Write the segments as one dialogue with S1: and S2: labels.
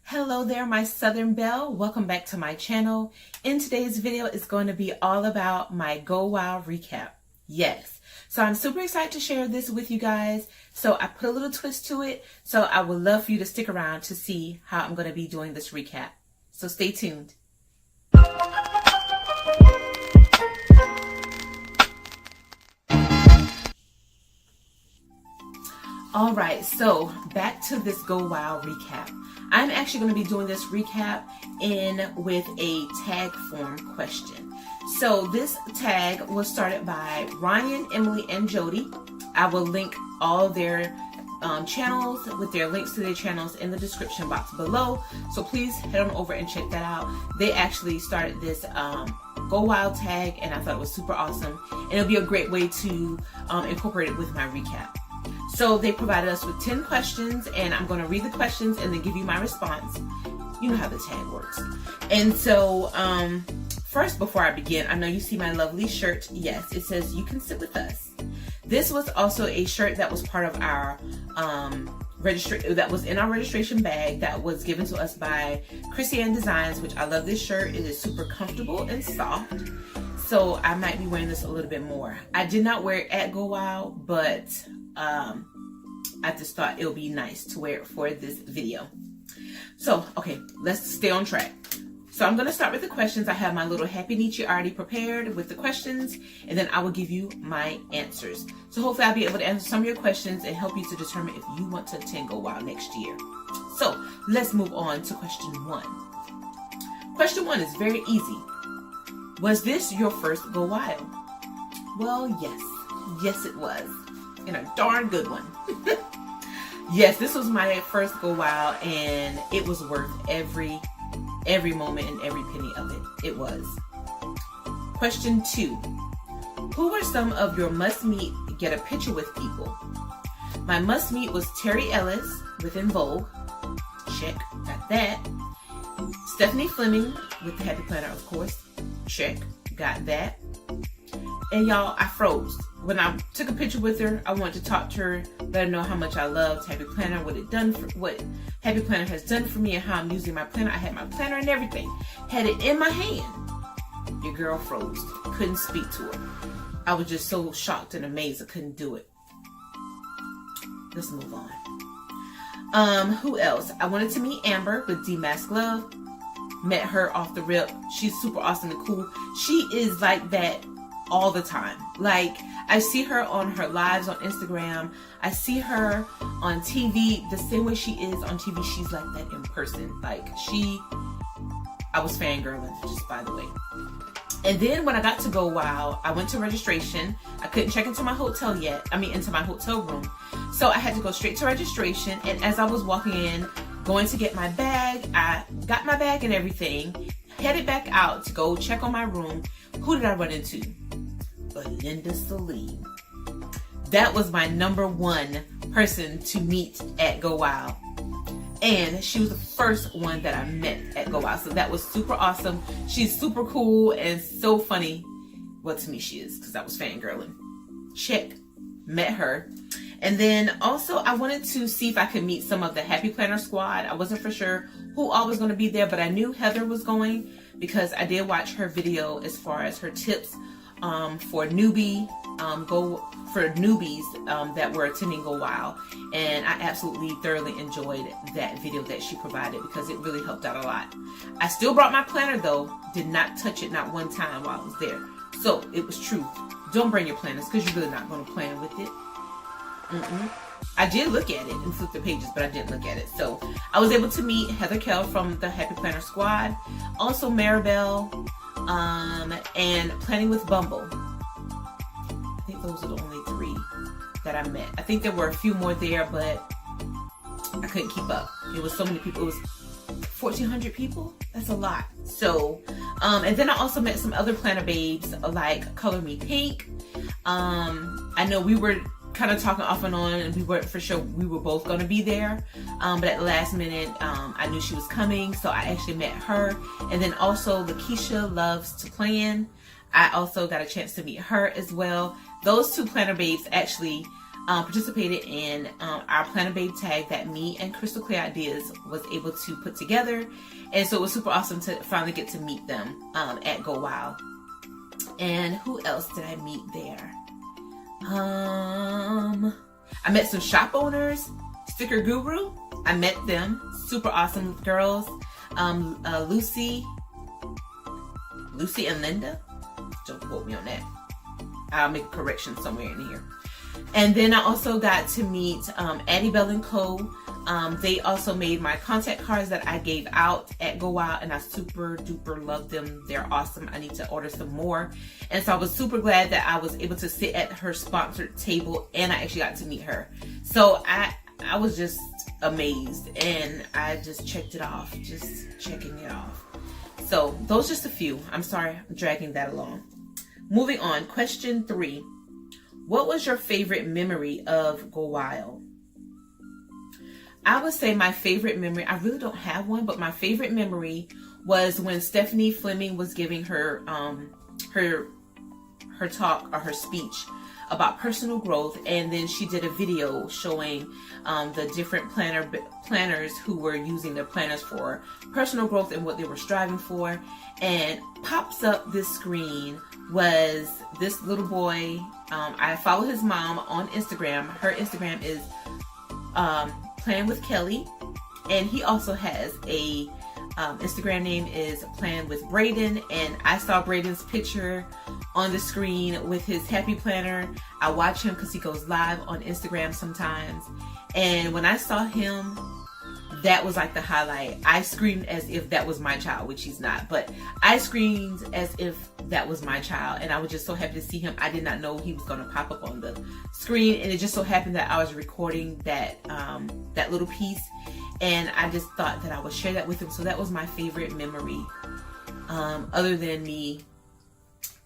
S1: Hello there, my Southern Belle. Welcome back to my channel. In today's video is going to be all about my Go Wild recap. Yes. So I'm super excited to share this with you guys. So I put a little twist to it. So I would love for you to stick around to see how I'm going to be doing this recap. So stay tuned. All right, so back to this Go Wild recap. I'm actually going to be doing this recap with a tag form question. So this tag was started by Ryan, Emily, and Jody. I will link all their channels with their links to their channels in the description box below. So please head on over and check that out. They actually started this Go Wild tag, and I thought it was super awesome. And it'll be a great way to incorporate it with my recap. So they provided us with 10 questions, and I'm going to read the questions and then give you my response. You know how the tag works. And so first, before I begin, I know you see my lovely shirt. Yes, it says "You Can Sit With Us." This was also a shirt that was part of our that was in our registration bag that was given to us by Chrissy-Ann Designs, which I love this shirt. It is super comfortable and soft. So I might be wearing this a little bit more. I did not wear it at Go Wild, but I just thought it would be nice to wear it for this video. So, okay, let's stay on track. So I'm going to start with the questions. I have my little Happy Nietzsche already prepared with the questions, and then I will give you my answers. So hopefully I'll be able to answer some of your questions and help you to determine if you want to attend Go Wild next year. So let's move on to question one. Question one is very easy. Was this your first Go Wild? Well, yes. Yes, it was. And a darn good one. Yes, this was my first Go Wild, and it was worth every moment and every penny of it. It was. Question two. Who were some of your must-meet get a picture with people? My must-meet was Terry Ellis with En Vogue. Check. Got that. Stephanie Fleming with the Happy Planner, of course. Check. Got that. And y'all, I froze. When I took a picture with her, I wanted to talk to her, let her know how much I loved Happy Planner, what Happy Planner has done for me, and how I'm using my planner. I had my planner and everything. Had it in my hand. Your girl froze. Couldn't speak to her. I was just so shocked and amazed I couldn't do it. Let's move on. Who else? I wanted to meet Amber with Demask Love. Met her off the rip. She's super awesome and cool. She is like that all the time. Like, I see her on her lives on Instagram. I see her on TV. The same way she is on TV, she's like that in person. Like, I was fangirling, just by the way. And then when I got to Go Wild, I went to registration. I couldn't check into my hotel yet. Into my hotel room. So I had to go straight to registration. And as I was walking in, going to get my bag, I got my bag and everything, headed back out to go check on my room. Who did I run into? Belinda Celine. That was my number one person to meet at Go Wild. And she was the first one that I met at Go Wild. So that was super awesome. She's super cool and so funny. Well, to me she is, because I was fangirling. Check. Met her. And then also I wanted to see if I could meet some of the Happy Planner squad. I wasn't for sure who all was going to be there, but I knew Heather was going because I did watch her video as far as her tips for newbies that were attending Go Wild, and I absolutely thoroughly enjoyed that video that she provided because it really helped out a lot. I still brought my planner though, did not touch it not one time while I was there. So it was true. Don't bring your planners because you're really not going to plan with it. I did look at it and flip the pages, but I didn't look at it. So I was able to meet Heather Kell from the Happy Planner squad, also Maribel, and Planning with Bumble. I think those are the only three that I met. I think there were a few more there, but I couldn't keep up. It was so many people. It was 1,400 people. That's a lot. So, and then I also met some other planner babes like Color Me Pink. I know we were kind of talking off and on, and we weren't for sure we were both going to be there, but at the last minute I knew she was coming, so I actually met her. And then also Lakeisha Loves to Plan, I also got a chance to meet her as well. Those two planner babes actually participated in our Planner Babe tag that me and Crystal Clear Ideas was able to put together. And so it was super awesome to finally get to meet them at Go Wild. And who else did I meet there? I met some shop owners, Sticker Guru. I met them, super awesome girls. Lucy and Linda. Don't quote me on that. I'll make a correction somewhere in here. And then I also got to meet Addie Bell & Co. They also made my contact cards that I gave out at Go Wild, and I super duper love them. They're awesome. I need to order some more. And so I was super glad that I was able to sit at her sponsored table, and I actually got to meet her. So I was just amazed, and I just checked it off, just checking it off. So those just a few. I'm sorry I'm dragging that along. Moving on, question 3. What was your favorite memory of Go Wild? I would say my favorite memory, I really don't have one, but my favorite memory was when Stephanie Fleming was giving her talk or her speech about personal growth, and then she did a video showing the different planners who were using their planners for personal growth and what they were striving for. And pops up this screen was this little boy. I follow his mom on Instagram. Her Instagram is Plan with Kelly, and he also has a Instagram name is Plan with Braden, and I saw Braden's picture on the screen with his happy planner. I watch him because he goes live on Instagram sometimes, and when I saw him, that was like the highlight. I screamed as if that was my child, which he's not, but I screamed as if that was my child, and I was just so happy to see him. I did not know he was going to pop up on the screen, and it just so happened that I was recording that that little piece, and I just thought that I would share that with him. So that was my favorite memory, other than me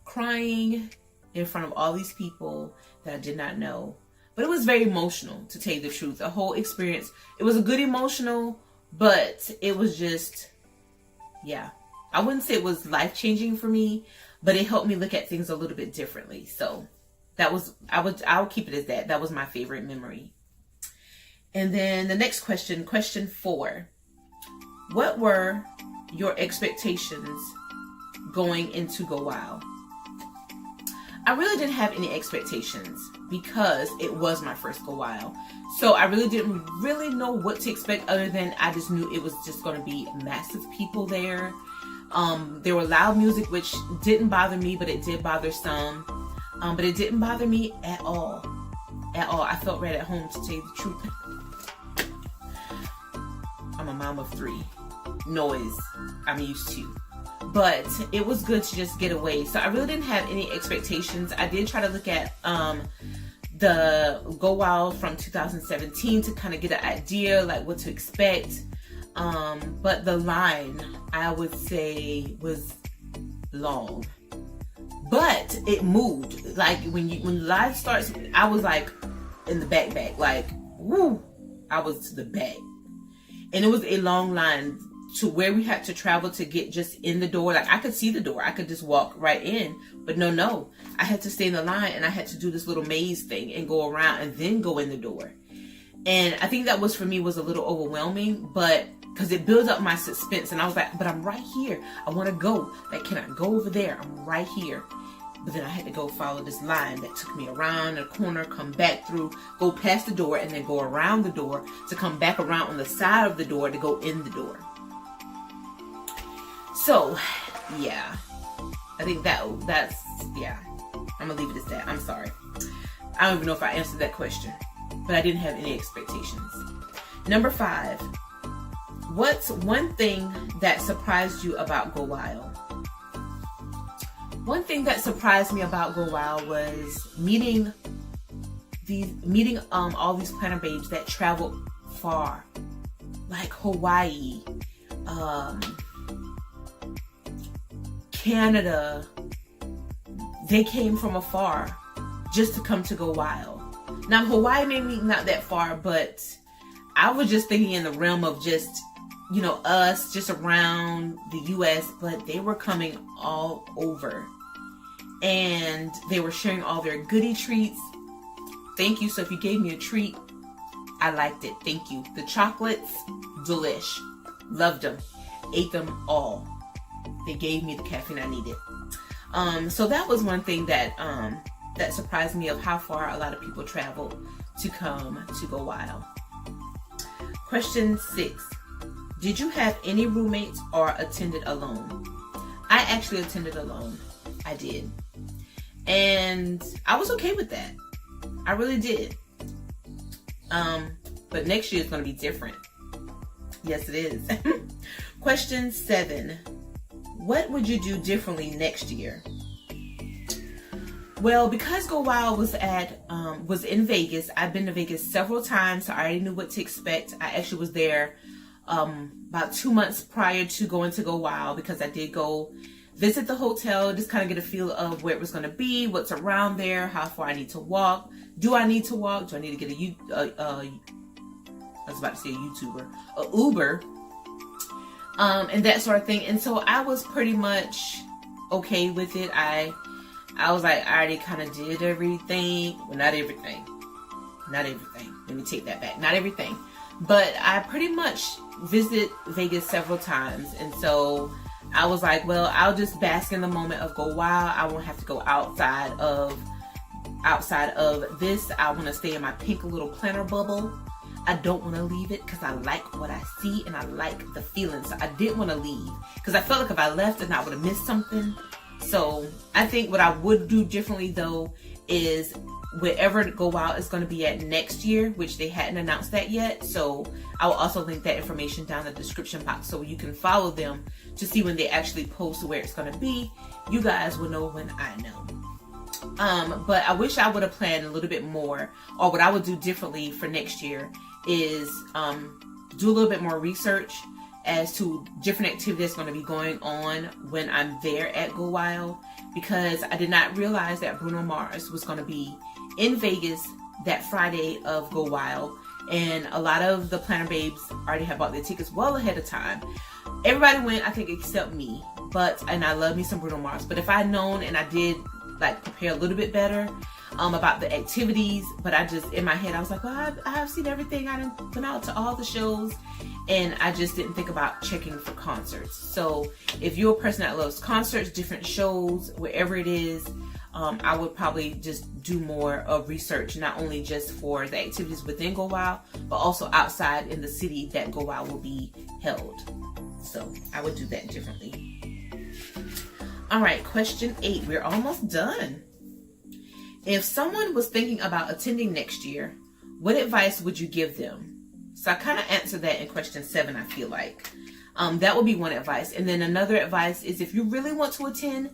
S1: crying in front of all these people that I did not know. But it was very emotional, to tell you the truth. The whole experience, it was a good emotional, but it was just, yeah. I wouldn't say it was life-changing for me, but it helped me look at things a little bit differently. So that was, I'll keep it as that. That was my favorite memory. And then the next question, question 4. What were your expectations going into Go Wild? I really didn't have any expectations because it was my first Go Wild. So I really didn't really know what to expect, other than I just knew it was just going to be massive people there. There were loud music, which didn't bother me, but it did bother some. But it didn't bother me at all. At all. I felt right at home, to tell you the truth. I'm a mom of 3. Noise I'm used to. But it was good to just get away. So I really didn't have any expectations. I did try to look at the Go Wild from 2017 to kind of get an idea like what to expect. But the line, I would say, was long. But it moved. Like when live starts, I was like in the back, like woo, I was to the back. And it was a long line to where we had to travel to get just in the door. Like I could see the door, I could just walk right in, but no, I had to stay in the line, and I had to do this little maze thing and go around and then go in the door. And I think that was, for me, was a little overwhelming, but because it builds up my suspense, and I was like, but I'm right here, I want to go. Like, can I go over there? I'm right here. But then I had to go follow this line that took me around the corner, come back through, go past the door, and then go around the door to come back around on the side of the door to go in the door. So, yeah, I think that's, yeah, I'm going to leave it as that. I'm sorry. I don't even know if I answered that question, but I didn't have any expectations. Number 5, what's one thing that surprised you about Go Wild? One thing that surprised me about Go Wild was meeting all these planner babes that traveled far, like Hawaii, Canada. They came from afar just to come to Go Wild. Now Hawaii maybe not that far, but I was just thinking in the realm of just, us just around the US, but they were coming all over. And they were sharing all their goodie treats. Thank you. So if you gave me a treat, I liked it. Thank you. The chocolates, delish. Loved them. Ate them all. They gave me the caffeine I needed. So that was one thing that that surprised me, of how far a lot of people travel to come to Go Wild. Question 6. Did you have any roommates or attended alone? I actually attended alone. I did. And I was okay with that. I really did. But next year is going to be different. Yes, it is. Question 7. What would you do differently next year? Well, because Go Wild was in Vegas, I've been to Vegas several times, so I already knew what to expect. I actually was there about 2 months prior to going to Go Wild, because I did go visit the hotel, just kind of get a feel of where it was going to be, what's around there, how far I need to walk. Do I need to walk? Do I need to get I was about to say a YouTuber, a Uber, and that sort of thing. And so I was pretty much okay with it. I was like, I already kind of did everything. Well, not everything. Not everything. Let me take that back. Not everything. But I pretty much visit Vegas several times. And so I was like, well, I'll just bask in the moment of Go Wild. I won't have to go outside of this. I want to stay in my pink little planner bubble. I don't want to leave it because I like what I see and I like the feeling. So I didn't want to leave because I felt like if I left and I would have missed something. So I think what I would do differently though is wherever Go Wild is going to be at next year, which they hadn't announced that yet. So I will also link that information down in the description box so you can follow them to see when they actually post where it's going to be. You guys will know when I know. But I wish I would have planned a little bit more, or what I would do differently for next year is do a little bit more research as to different activities that's going to be going on when I'm there at Go Wild, because I did not realize that Bruno Mars was going to be in Vegas that Friday of Go Wild, and a lot of the Planner Babes already have bought their tickets well ahead of time. Everybody went, I think, except me, and I love me some Bruno Mars, but if I had known and I did like prepare a little bit better about the activities, but I just, in my head, I was like, well, I have seen everything. I done been out to all the shows, and I just didn't think about checking for concerts. So if you're a person that loves concerts, different shows, wherever it is, I would probably just do more of research, not only just for the activities within Go Wild, but also outside in the city that Go Wild will be held. So I would do that differently. All right, question 8. We're almost done. If someone was thinking about attending next year, what advice would you give them? So I kind of answered that in question 7, I feel like. That would be one advice. And then another advice is, if you really want to attend,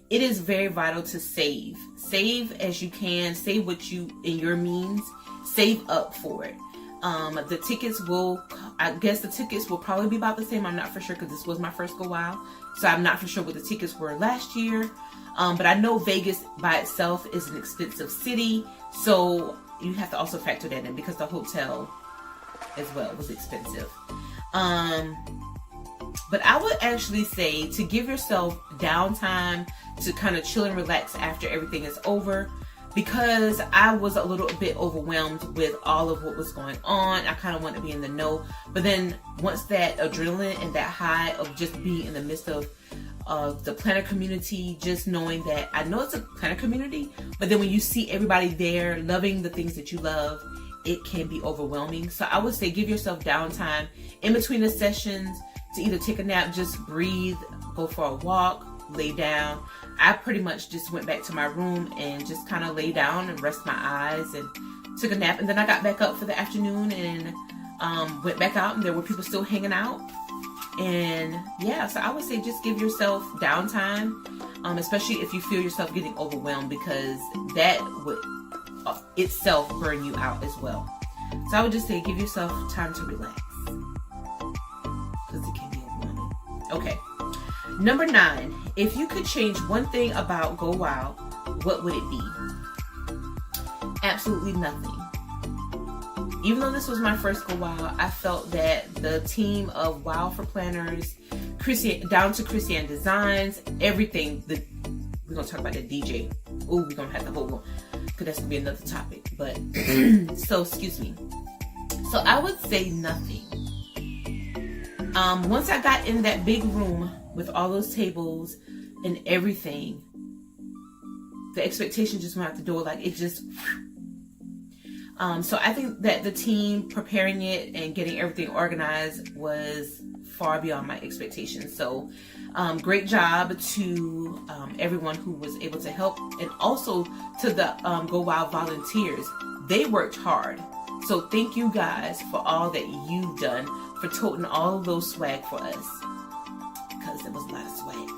S1: it is very vital to save. Save as you can. Save what you, in your means, save up for it. The tickets will, I guess the tickets will probably be about the same. I'm not for sure because this was my first Go Wild. So I'm not for sure what the tickets were last year. But I know Vegas by itself is an expensive city. So you have to also factor that in, because the hotel as well was expensive. But I would actually say to give yourself downtime to kind of chill and relax after everything is over, because I was a little bit overwhelmed with all of what was going on. I kind of wanted to be in the know. But then once that adrenaline and that high of just being in the midst of the planner community, just knowing that I know it's a planner community, but then when you see everybody there loving the things that you love, it can be overwhelming. So I would say give yourself downtime in between the sessions to either take a nap, just breathe, go for a walk, lay down. I pretty much just went back to my room and just kind of lay down and rest my eyes and took a nap. And then I got back up for the afternoon and went back out, and there were people still hanging out. And yeah, so I would say just give yourself downtime, especially if you feel yourself getting overwhelmed, because that would itself burn you out as well. So I would just say give yourself time to relax, because it can be overwhelming. Okay. Number 9, if you could change one thing about Go Wild, what would it be? Absolutely nothing. Even though this was my first Go Wild, I felt that the team of Wild for Planners, down to Christian Designs, everything, we're going to talk about the DJ. Oh, we're going to have the whole one. because that's gonna be another topic. But so excuse me. So I would say nothing. Once I got in that big room with all those tables and everything, the expectation just went out the door. Like, it just. So I think that the team preparing it and getting everything organized was far beyond my expectations. So great job to everyone who was able to help, and also to the Go Wild volunteers. They worked hard. So thank you guys for all that you've done for toting all of those swag for us, because there was a lot of swag.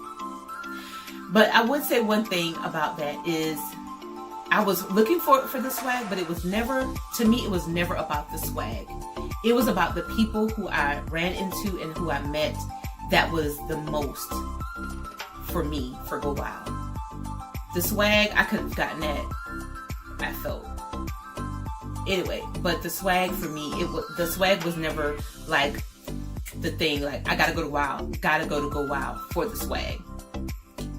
S1: But I would say one thing about that is, I was looking for the swag, but it was never, to me, it was never about the swag. It was about the people who I ran into and who I met. That was the most for me, for Go Wild. The swag, I could have gotten that, I felt. Anyway, but the swag for me, the swag was never like the thing, like, I gotta go to Wild, gotta go to Go Wild for the swag.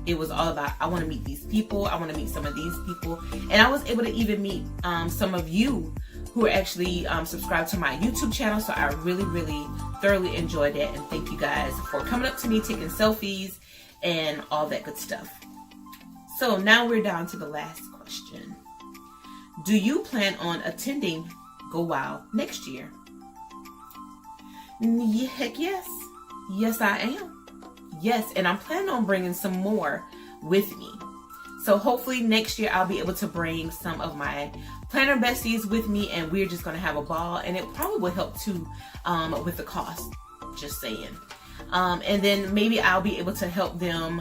S1: It was all about, I want to meet these people. I want to meet some of these people. And I was able to even meet some of you who are actually subscribed to my YouTube channel. So I really, really thoroughly enjoyed that. And thank you guys for coming up to me, taking selfies, and all that good stuff. So now we're down to the last question. Do you plan on attending Go Wild next year? Heck yes. Yes, I am. Yes, and I'm planning on bringing some more with me. So hopefully next year I'll be able to bring some of my planner besties with me, and we're just going to have a ball, and it probably will help too with the cost, just saying. And then maybe I'll be able to help them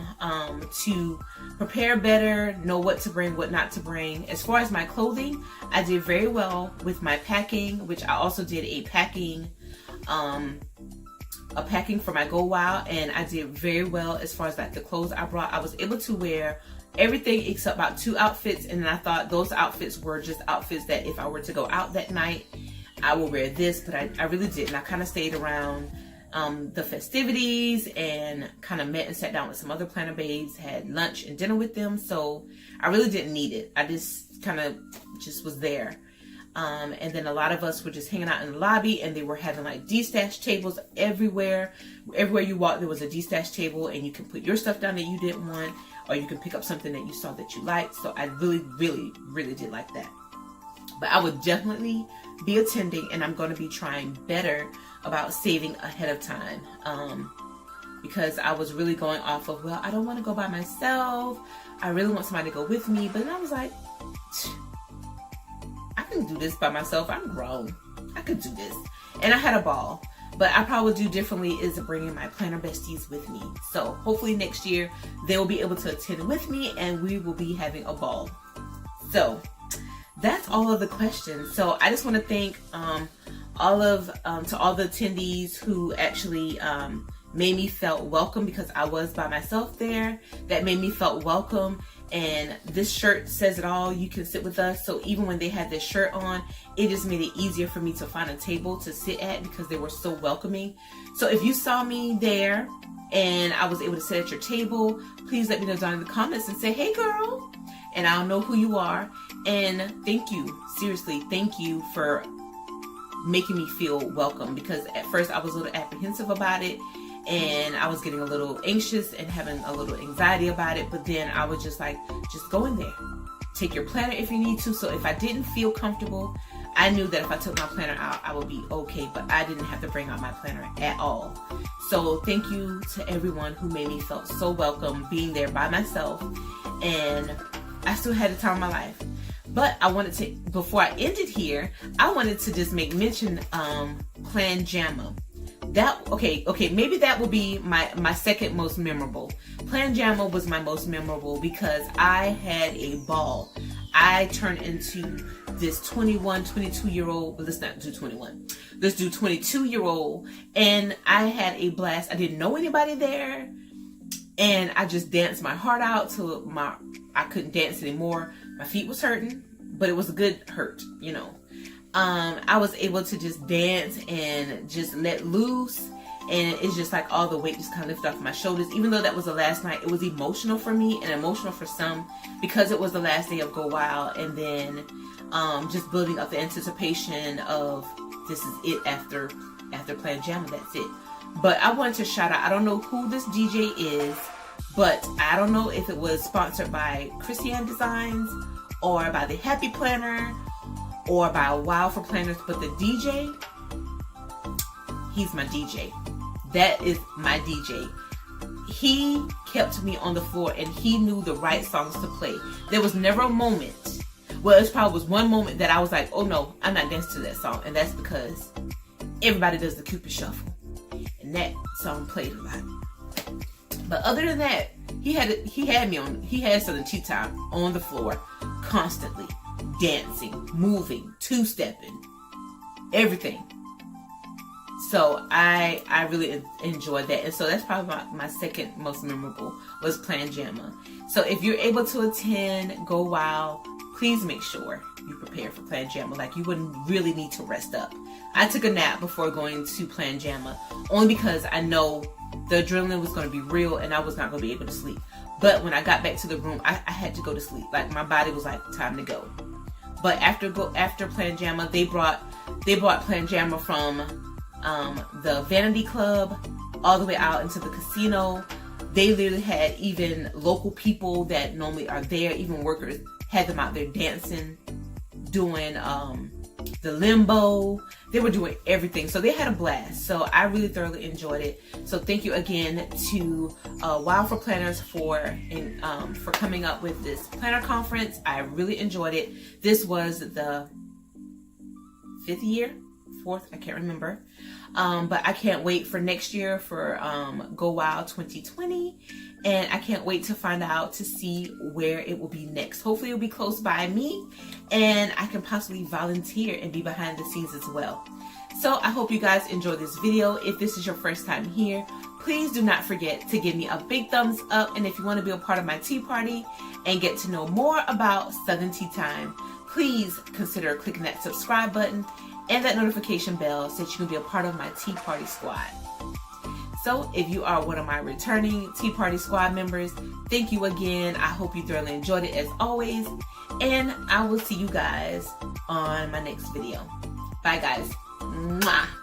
S1: to prepare better, know what to bring, what not to bring. As far as my clothing, I did very well with my packing, which I also did a packing for my Go Wild, and I did very well as far as like the clothes I brought. I was able to wear everything except about 2 outfits, and then I thought those outfits were just outfits that if I were to go out that night, I will wear this, but I really didn't. I kind of stayed around the festivities and kind of met and sat down with some other planner babes, had lunch and dinner with them, so I really didn't need it. I just kind of just was there. And then a lot of us were just hanging out in the lobby, and they were having like de-stash tables everywhere. Everywhere you walk, there was a de-stash table, and you can put your stuff down that you didn't want, or you can pick up something that you saw that you liked. So I really, really, really did like that. But I would definitely be attending, and I'm going to be trying better about saving ahead of time. Because I was really going off of, well, I don't want to go by myself. I really want somebody to go with me. But then I was like, I can do this by myself. I'm grown. I could do this. And I had a ball. But I probably do differently is bringing my planner besties with me. So hopefully next year they will be able to attend with me, and we will be having a ball. So that's all of the questions. So I just want to thank all the attendees who actually made me felt welcome, because I was by myself there. That made me felt welcome. And this shirt says it all. You can sit with us. So even when they had this shirt on, it just made it easier for me to find a table to sit at, because they were so welcoming. So if you saw me there and I was able to sit at your table, please let me know down in the comments and say, hey girl, and I'll know who you are. And thank you, seriously, thank you for making me feel welcome, because at first I was a little apprehensive about it, and I was getting a little anxious and having a little anxiety about it. But then I was just like, just go in there, take your planner if you need to. So if I didn't feel comfortable, I knew that if I took my planner out, I would be okay, but I didn't have to bring out my planner at all. So thank you to everyone who made me feel so welcome being there by myself, and I still had the time of my life. But I wanted to, before I ended here, I wanted to just make mention Plan Jamma. Maybe that will be my second most memorable. Plan Jamma was my most memorable because I had a ball. I turned into this 21, 22-year-old, but let's not do 21. Let's do 22-year-old, and I had a blast. I didn't know anybody there, and I just danced my heart out till I couldn't dance anymore. My feet was hurting, but it was a good hurt, you know. I was able to just dance and just let loose and it's just like all the weight just kind of lifted off my shoulders. Even though that was the last night, it was emotional for me and emotional for some because it was the last day of Go Wild, and then just building up the anticipation of this is it after Planjama, that's it. But I wanted to shout out, I don't know who this DJ is, but I don't know if it was sponsored by Christian Designs or by the Happy Planner or by Wild for Planners, but the DJ, he's my DJ. That is my DJ. He kept me on the floor and he knew the right songs to play. There was never a moment, well, it probably was one moment that I was like, oh no, I'm not dancing to that song. And that's because everybody does the Cupid Shuffle. And that song played a lot. But other than that, he had Southern Tea Time on the floor constantly, dancing, moving, two-stepping, everything. So I really enjoyed that. And so that's probably my second most memorable was Planjama. So if you're able to attend Go Wild, please make sure you prepare for Planjama. Like, you wouldn't really need to rest up. I took a nap before going to Planjama, only because I know the adrenaline was going to be real and I was not going to be able to sleep. But when I got back to the room, I had to go to sleep. Like, my body was like, time to go. But after Planjama, they brought Planjama from the Vanity Club all the way out into the casino. They literally had even local people that normally are there, even workers, had them out there dancing, doing the limbo. They were doing everything. So they had a blast. So I really thoroughly enjoyed it. So thank you again to Wild for Planners for coming up with this planner conference. I really enjoyed it. This was the 4th, I can't remember. But I can't wait for next year for Go Wild 2020. And I can't wait to find out to see where it will be next. Hopefully it'll be close by me and I can possibly volunteer and be behind the scenes as well. So I hope you guys enjoyed this video. If this is your first time here, please do not forget to give me a big thumbs up. And if you want to be a part of my tea party and get to know more about Southern Tea Time, please consider clicking that subscribe button and that notification bell so that you can be a part of my tea party squad. So if you are one of my returning Tea Party Squad members, thank you again. I hope you thoroughly enjoyed it as always. And I will see you guys on my next video. Bye guys. Mwah.